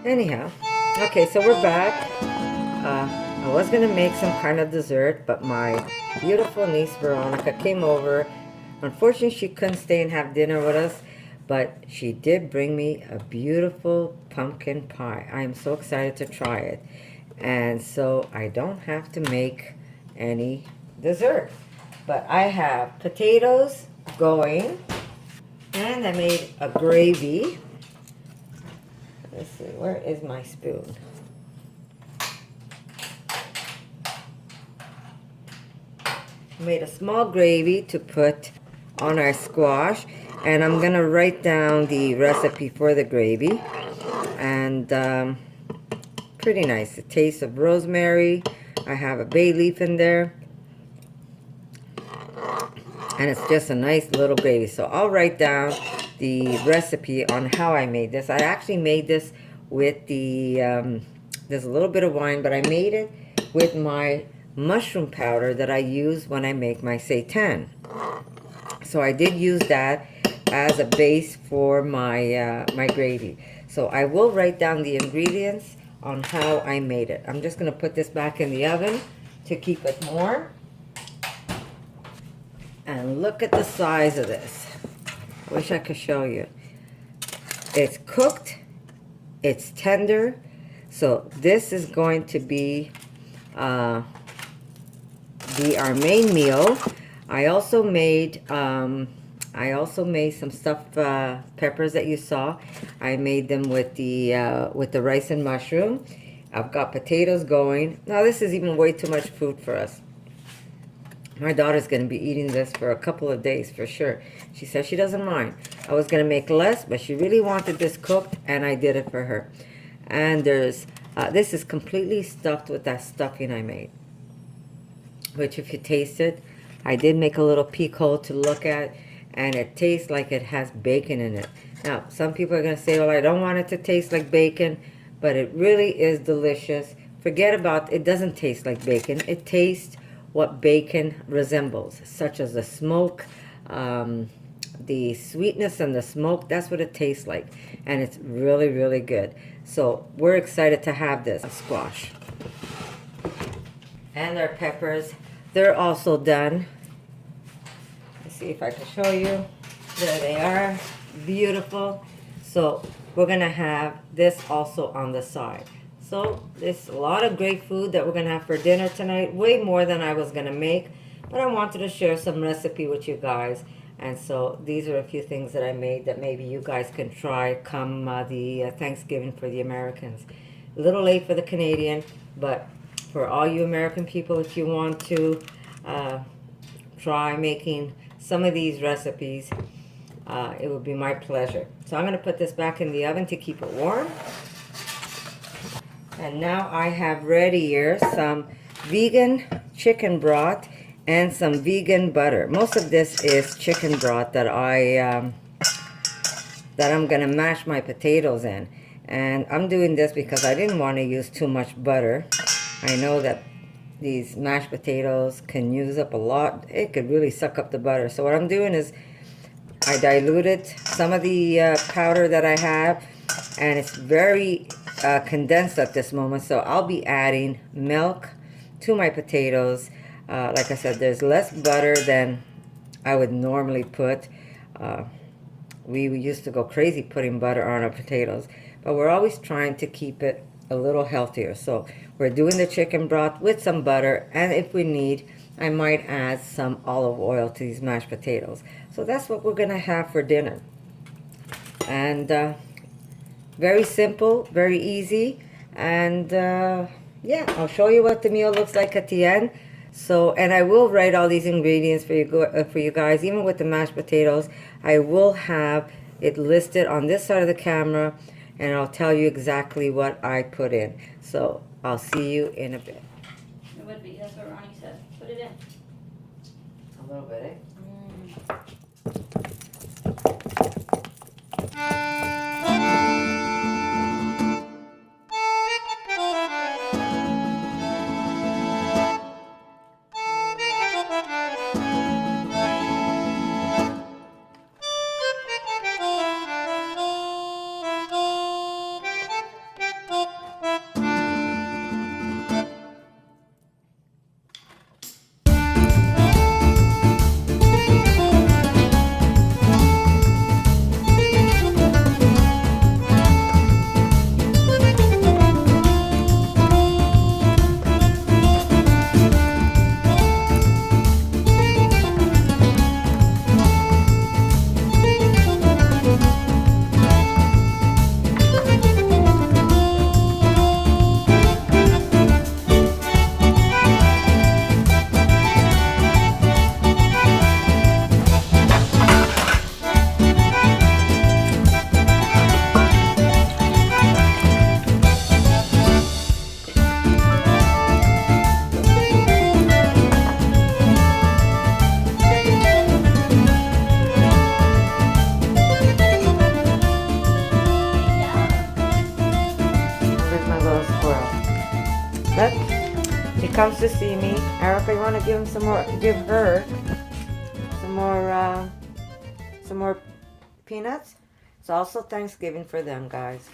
Anyhow, okay, so we're back. I was gonna make some kind of dessert, but my beautiful niece Veronica came over. Unfortunately, she couldn't stay and have dinner with us, but she did bring me a beautiful pumpkin pie. I am so excited to try it. And so I don't have to make any dessert. But I have potatoes going, and I made a gravy. Let's see, where is my spoon? Made a small gravy to put on our squash, and I'm gonna write down the recipe for the gravy. And pretty nice. The taste of rosemary. I have a bay leaf in there, and it's just a nice little gravy. So I'll write down the recipe on how I made this. I actually made this with the there's a little bit of wine, but I made it with my mushroom powder that I use when I make my seitan. So I did use that as a base for my my gravy. So I will write down the ingredients on how I made it. I'm just going to put this back in the oven to keep it warm. And look at the size of this. I wish I could show you. It's cooked. It's tender. So this is going to be our main meal. I also made some stuffed peppers that you saw. I made them with the rice and mushroom. I've got potatoes going. Now this is even way too much food for us. My daughter's going to be eating this for a couple of days for sure. She says she doesn't mind. I was going to make less, but she really wanted this cooked, and I did it for her. And there's this is completely stuffed with that stuffing I made, which if you taste it, I did make a little peek hole to look at, and it tastes like it has bacon in it. Now, some people are going to say, well, I don't want it to taste like bacon, but it really is delicious. Forget about, it doesn't taste like bacon. It tastes what bacon resembles, such as the smoke, the sweetness and the smoke. That's what it tastes like, and it's really, really good. So we're excited to have this squash. And our peppers, they're also done. Let's see if I can show you. There they are, beautiful. So we're gonna have this also on the side. So there's a lot of great food that we're gonna have for dinner tonight, way more than I was gonna make, but I wanted to share some recipe with you guys. And so these are a few things that I made that maybe you guys can try come the Thanksgiving for the Americans. A little late for the Canadian, but for all you American people, if you want to try making some of these recipes, it would be my pleasure. So I'm going to put this back in the oven to keep it warm. And now I have ready here some vegan chicken broth and some vegan butter. Most of this is chicken broth that I'm going to mash my potatoes in. And I'm doing this because I didn't want to use too much butter. I know that these mashed potatoes can use up a lot. It could really suck up the butter. So what I'm doing is I diluted some of the powder that I have, and it's very condensed at this moment. So I'll be adding milk to my potatoes. Like I said, there's less butter than I would normally put. We used to go crazy putting butter on our potatoes, but we're always trying to keep it a little healthier. So we're doing the chicken broth with some butter, and if we need, I might add some olive oil to these mashed potatoes. So that's what we're gonna have for dinner. And very simple, very easy, and yeah, I'll show you what the meal looks like at the end. So, and I will write all these ingredients for you guys, even with the mashed potatoes. I will have it listed on this side of the camera, and I'll tell you exactly what I put in. So I'll see you in a bit. It would be, that's what Ronnie said. Put it in. A little bit, eh? comes to see me, Erica, you want to give him some more? Give her some more peanuts. It's also Thanksgiving for them, guys.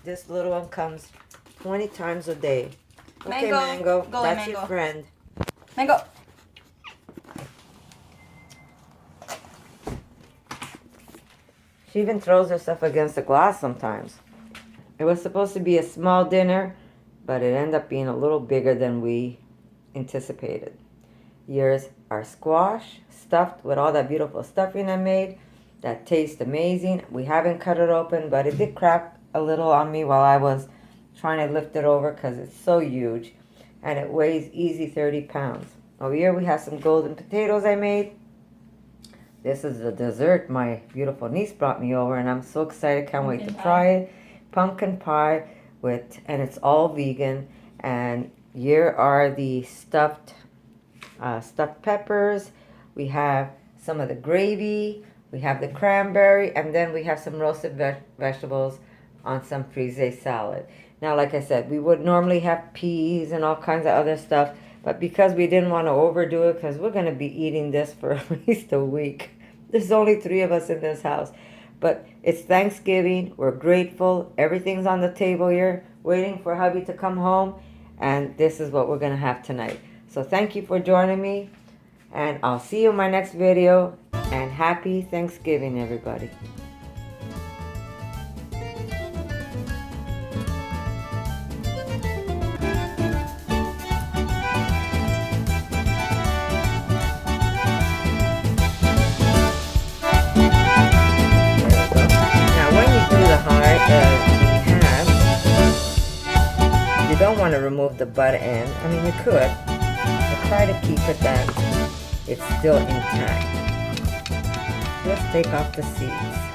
This little one comes 20 times a day. Okay, Mango. Go, That's Mango. your friend. Mango. She even throws herself against the glass sometimes. It was supposed to be a small dinner, but it ended up being a little bigger than we anticipated. Here's our squash stuffed with all that beautiful stuffing I made. That tastes amazing. We haven't cut it open, but it did crack a little on me while I was trying to lift it over because it's so huge. And it weighs easy 30 pounds. Over here we have some golden potatoes I made. This is the dessert my beautiful niece brought me over, and I'm so excited. Can't wait to try it. Pumpkin pie and it's all vegan. And here are the stuffed peppers. We have some of the gravy. We have the cranberry, and then we have some roasted vegetables on some frisee salad. Now, like I said, we would normally have peas and all kinds of other stuff, but because we didn't want to overdo it, because we're going to be eating this for at least a week. There's only 3 of us in this house. But it's Thanksgiving. We're grateful. Everything's on the table here, waiting for hubby to come home, and this is what we're going to have tonight. So thank you for joining me, and I'll see you in my next video, and happy Thanksgiving, everybody. You don't want to remove the butt end. I mean, you could, but try to keep it that it's still intact. Just take off the seeds.